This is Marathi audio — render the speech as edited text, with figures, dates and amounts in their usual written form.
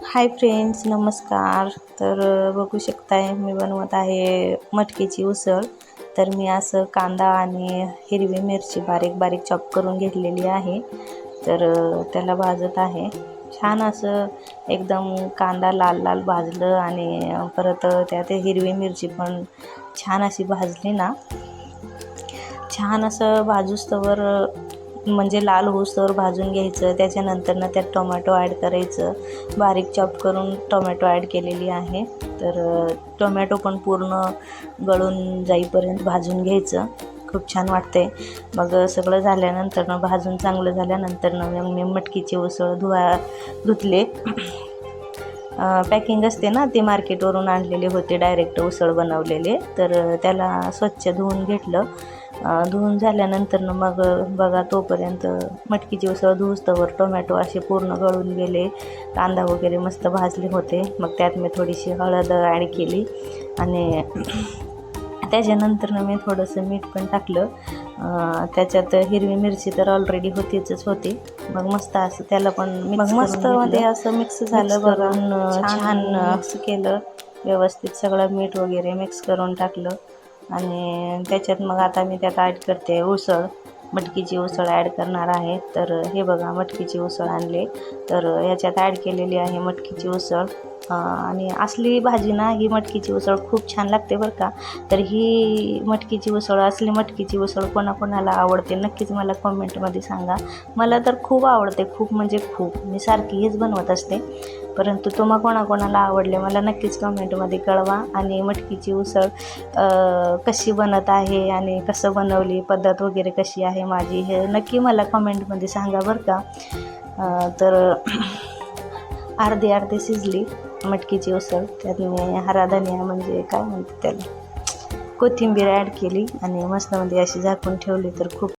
हाय फ्रेंड्स, नमस्कार. तर बघू शकताय मी बनवत आहे मटकीची उसळ. तर मी असं कांदा आणि हिरवी मिरची बारीक बारीक चॉप करून घेतलेली आहे. तर त्याला भाजत आहे. छान असं एकदम कांदा लाल लाल भाजलं आणि परत त्यात हिरवी मिरची पण छान अशी भाजली ना, छान असं भाजूस्तवर म्हणजे लाल होऊस्तवर भाजून घ्यायचं. त्याच्यानंतर त्यात टोमॅटो ॲड करायचं. बारीक चॉप करून टोमॅटो ॲड केलेली आहे. तर टोमॅटो पण पूर्ण गळून जाईपर्यंत भाजून घ्यायचं. खूप छान वाटते. मग सगळं झाल्यानंतर भाजून चांगलं झाल्यानंतर मग मी मटकीची उसळ धुतले. पॅकिंग असते ना, ते मार्केटवरून आणलेले होते, डायरेक्ट उसळ बनवलेले. तर त्याला स्वच्छ धुवून घेतलं. धुवून झाल्यानंतर मग बघा, तोपर्यंत मटकीची उसळ धुवस्तवर टोमॅटो असे पूर्ण गळून गेले. कांदा वगैरे मस्त भाजले होते. मग त्यात मी थोडीशी हळद ॲड केली आणि त्याच्यानंतर मी थोडंसं मीठ पण टाकलं. त्याच्यात हिरवी मिरची तर ऑलरेडी होती. मग मस्त असं त्याला पण मस्त मध्ये असं मिक्स झालं. बघून छान मिक्स केलं व्यवस्थित, सगळं मीठ वगैरे मिक्स करून टाकलं. आणि त्याच्यात मग आता मी त्यात ॲड करते उसळ, मटकीची उसळ ॲड करणार आहे. तर हे बघा, मटकीची उसळ आणले. तर याच्यात ॲड केलेली आहे मटकीची उसळ. आणि असली भाजी ना, ही मटकीची उसळ खूप छान लागते बरं का. तर ही मटकीची उसळ, असली मटकीची उसळ कोणाकोणाला आवडते नक्कीच मला कमेंटमध्ये सांगा. मला तर खूप आवडते, खूप म्हणजे खूप. मी सारखी हेच बनवत असते. परंतु तुम्हा कोणाकोणाला आवडले मला नक्कीच कमेंटमध्ये कळवा. आणि मटकीची उसळ कशी बनत आहे आणि कसं बनवली, पद्धत वगैरे कशी आहे माझी, हे नक्की मला कमेंटमध्ये सांगा बरं का. तर अर्धी शिजली मटकीची उसळ. त्यात मी हरा धनिया, म्हणजे काय म्हणते त्याला, कोथिंबीर ॲड केली आणि मस्तमध्ये अशी झाकून ठेवली. तर खूप